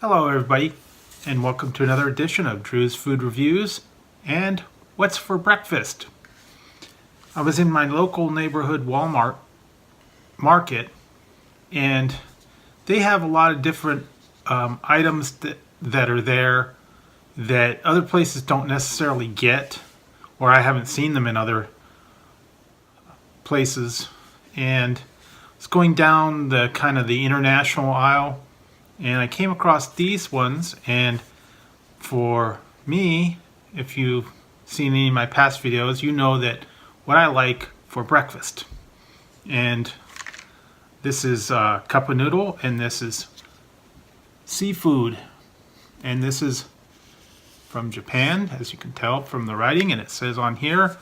Hello everybody, and welcome to another edition of Drew's Food Reviews and What's for Breakfast. I was in my local neighborhood Walmart market, and they have a lot of different items that are there that other places don't necessarily get, or I haven't seen them in other places. And it's going down the kind of the international aisle, and I came across these ones. And for me, if you've seen any of my past videos, you know that what I like for breakfast. And this is Cup of Noodle, and this is seafood, and this is from Japan, as you can tell from the writing, and it says on here,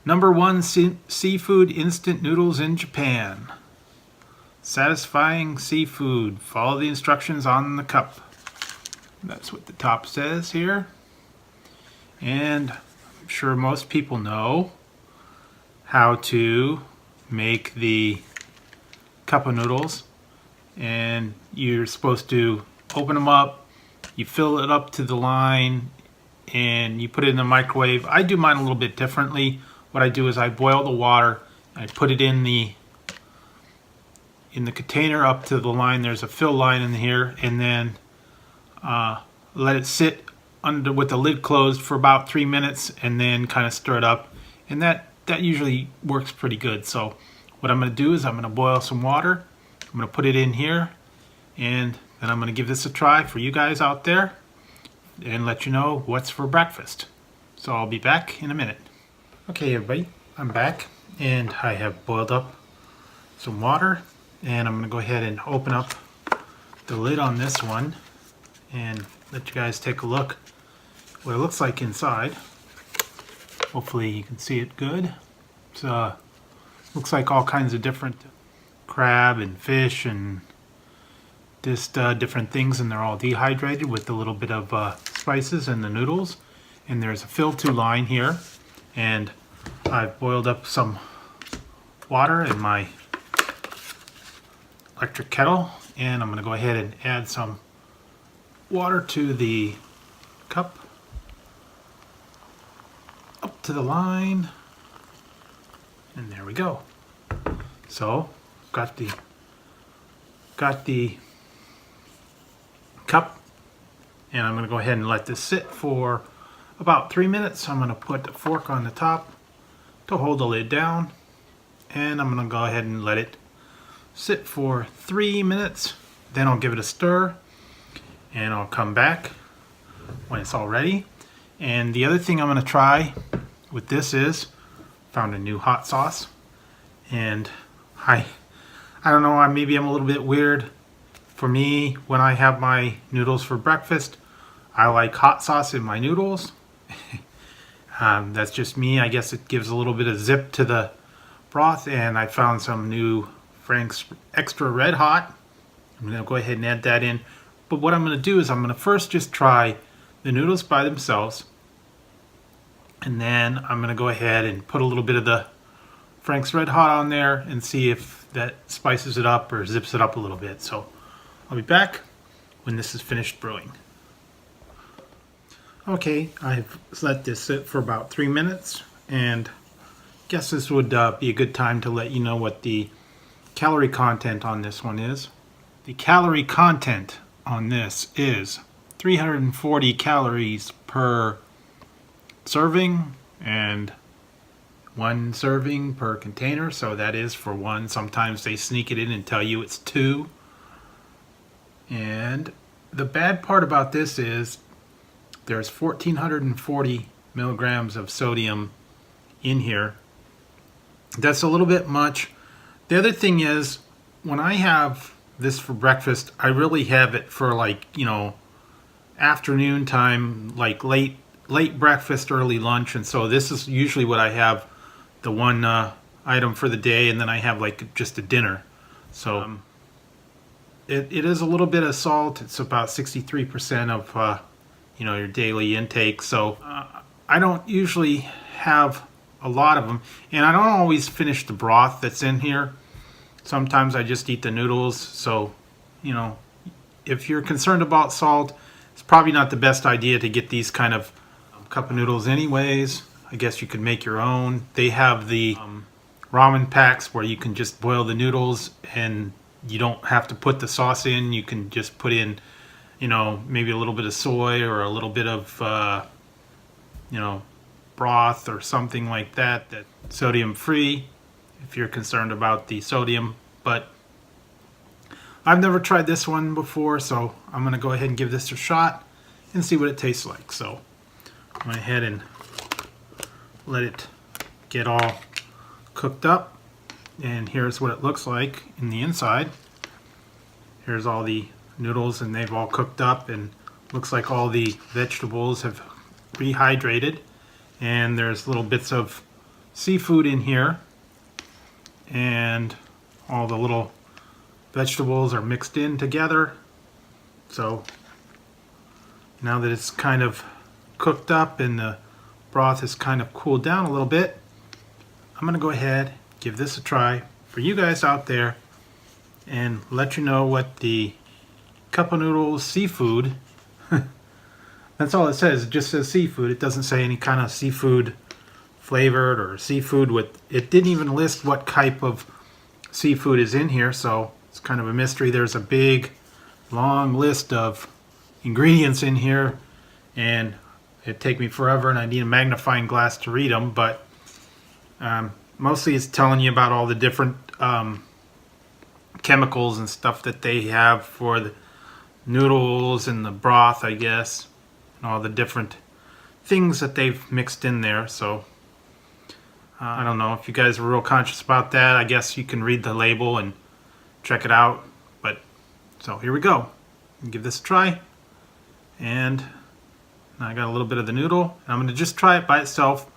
#1 seafood instant noodles in Japan. Satisfying seafood. Follow the instructions on the cup. That's what the top says here. And I'm sure most people know how to make the cup of noodles. And you're supposed to open them up, you fill it up to the line, and you put it in the microwave. I do mine a little bit differently. What I do is I boil the water, I put it in the container up to the line. There's a fill line in here, and then let it sit under with the lid closed for about 3 minutes, and then kind of stir it up, and that usually works pretty good. So what I'm going to do is I'm going to boil some water, I'm going to put it in here, and then I'm going to give this a try for you guys out there and let you know what's for breakfast. So I'll be back in a minute. Okay everybody, I'm back, and I have boiled up some water, and I'm going to go ahead and open up the lid on this one and let you guys take a look what it looks like inside. Hopefully you can see it good. It's looks like all kinds of different crab and fish and just different things, and they're all dehydrated with a little bit of spices and the noodles. And there's a fill-to line here, and I've boiled up some water in my electric kettle, and I'm going to go ahead and add some water to the cup, up to the line, and there we go. So got the cup, and I'm going to go ahead and let this sit for about 3 minutes. I'm going to put a fork on the top to hold the lid down, and I'm going to go ahead and let it sit for 3 minutes. Then I'll give it a stir, and I'll come back when it's all ready. And the other thing I'm going to try with this is, found a new hot sauce, and I don't know, maybe I'm a little bit weird. For me, when I have my noodles for breakfast, I like hot sauce in my noodles. That's just me. I guess it gives a little bit of zip to the broth, and I found some new Frank's Extra Red Hot. I'm going to go ahead and add that in. But what I'm going to do is I'm going to first just try the noodles by themselves, and then I'm going to go ahead and put a little bit of the Frank's Red Hot on there and see if that spices it up or zips it up a little bit. So I'll be back when this is finished brewing. Okay, I've let this sit for about 3 minutes, and I guess this would be a good time to let you know what the calorie content on this one is. The calorie content on this is 340 calories per serving, and 1 serving per container, so that is for 1. Sometimes they sneak it in and tell you it's 2. And the bad part about this is there's 1,440 milligrams of sodium in here. That's a little bit much. The other thing is, when I have this for breakfast, I really have it for, like, you know, afternoon time, like late breakfast, early lunch. And so this is usually what I have, the one item for the day, and then I have like just a dinner. So it is a little bit of salt. It's about 63% of your daily intake. So I don't usually have a lot of them, and I don't always finish the broth that's in here. Sometimes I just eat the noodles, so you know, if you're concerned about salt, it's probably not the best idea to get these kind of cup of noodles anyways. I guess you could make your own. They have the ramen packs where you can just boil the noodles and you don't have to put the sauce in. You can just put in, you know, maybe a little bit of soy or a little bit of, you know, broth or something like that, that's sodium free if you're concerned about the sodium. But I've never tried this one before, so I'm going to go ahead and give this a shot and see what it tastes like. So I went ahead and let it get all cooked up, and here's what it looks like in the inside. Here's all the noodles, and they've all cooked up, and looks like all the vegetables have rehydrated, and there's little bits of seafood in here, and all the little vegetables are mixed in together. So now that it's kind of cooked up and the broth has kind of cooled down a little bit, I'm going to go ahead, give this a try for you guys out there, and let you know what the Cup of Noodle Seafood, that's all it says. It just says seafood. It doesn't say any kind of seafood flavored or seafood with, it didn't even list what type of seafood is in here, so it's kind of a mystery. There's a big long list of ingredients in here, and it'd take me forever, and I need a magnifying glass to read them, but mostly it's telling you about all the different chemicals and stuff that they have for the noodles and the broth, I guess, and all the different things that they've mixed in there. So I don't know if you guys are real conscious about that. I guess you can read the label and check it out. But so here we go. Give this a try, and I got a little bit of the noodle, and I'm going to just try it by itself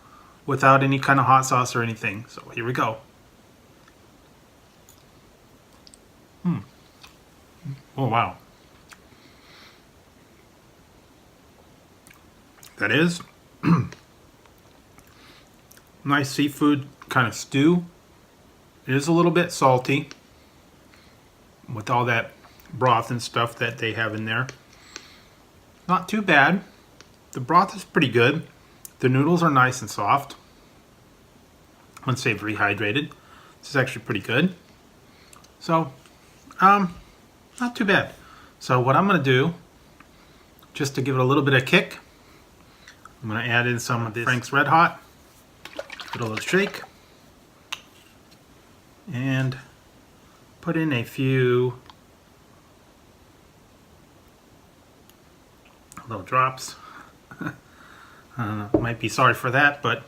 without any kind of hot sauce or anything. So here we go. Oh wow. That is nice seafood kind of stew. It is a little bit salty with all that broth and stuff that they have in there. Not too bad. The broth is pretty good. The noodles are nice and soft once they've rehydrated. This is actually pretty good. So, not too bad. So what I'm going to do, just to give it a little bit of kick, I'm going to add in some of this Frank's Red Hot, give it a little shake, and put in a few little drops. Might be sorry for that, but I'm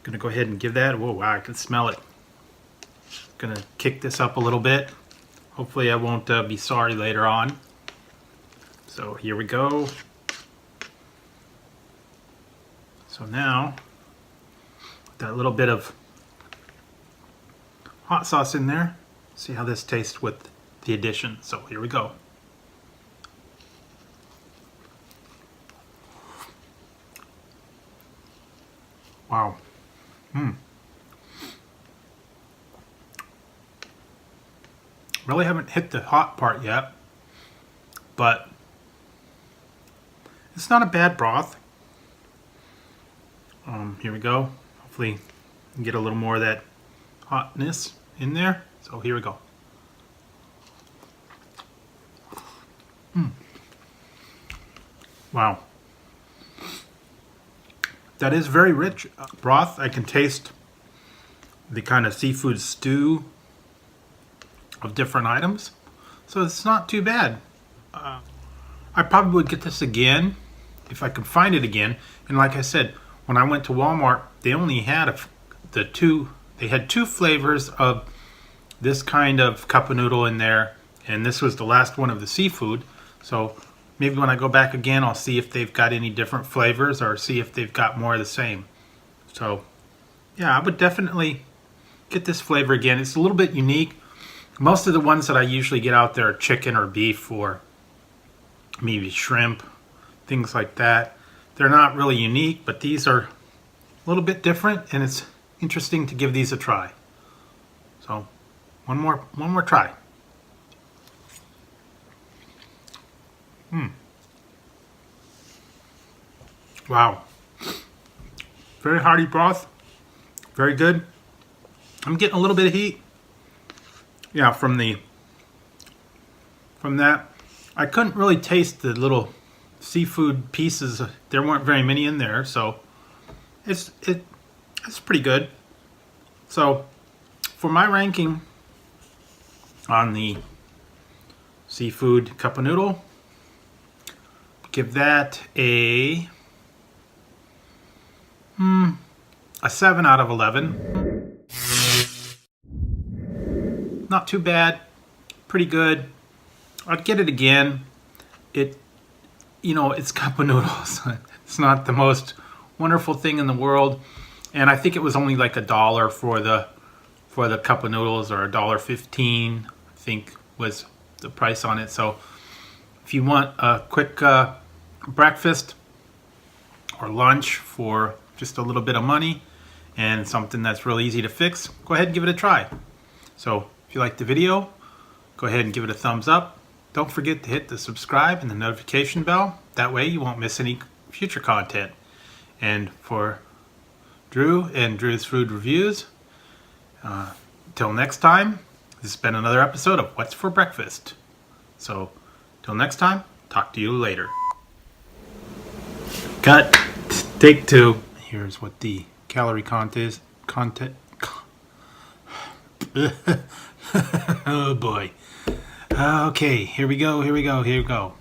going to go ahead and give that. Whoa, wow, I can smell it. Going to kick this up a little bit. Hopefully I won't be sorry later on. So here we go. So now, with that little bit of hot sauce in there, see how this tastes with the addition. So here we go. Wow. Really haven't hit the hot part yet, but it's not a bad broth. Here we go. Hopefully get a little more of that hotness in there. So here we go. Wow. That is very rich broth. I can taste the kind of seafood stew of different items. So it's not too bad. I probably would get this again if I could find it again. And like I said, when I went to Walmart, they only had they had two flavors of this kind of cup of noodle in there, and this was the last one of the seafood. So maybe when I go back again, I'll see if they've got any different flavors or see if they've got more of the same. So yeah, I would definitely get this flavor again. It's a little bit unique. Most of the ones that I usually get out there are chicken or beef or maybe shrimp, things like that. They're not really unique, but these are a little bit different, and it's interesting to give these a try. So one more try. Wow. Very hearty broth. Very good. I'm getting a little bit of heat. Yeah, from that. I couldn't really taste the little seafood pieces. There weren't very many in there, so it's pretty good. So for my ranking on the seafood cup of noodle, give that a 7 out of 11. Not too bad, pretty good. I'd get it again. It's cup of noodles. It's not the most wonderful thing in the world, and I think it was only like $1 for the cup of noodles, or $1.15, I think was the price on it. So if you want a quick breakfast or lunch for just a little bit of money and something that's really easy to fix, go ahead and give it a try. So if you liked the video, go ahead and give it a thumbs up. Don't forget to hit the subscribe and the notification bell. That way you won't miss any future content. And for Drew and Drew's Food Reviews, till next time, this has been another episode of What's for Breakfast. So, till next time, talk to you later. Cut. Take 2. Here's what the calorie count is. Oh boy. Okay, here we go.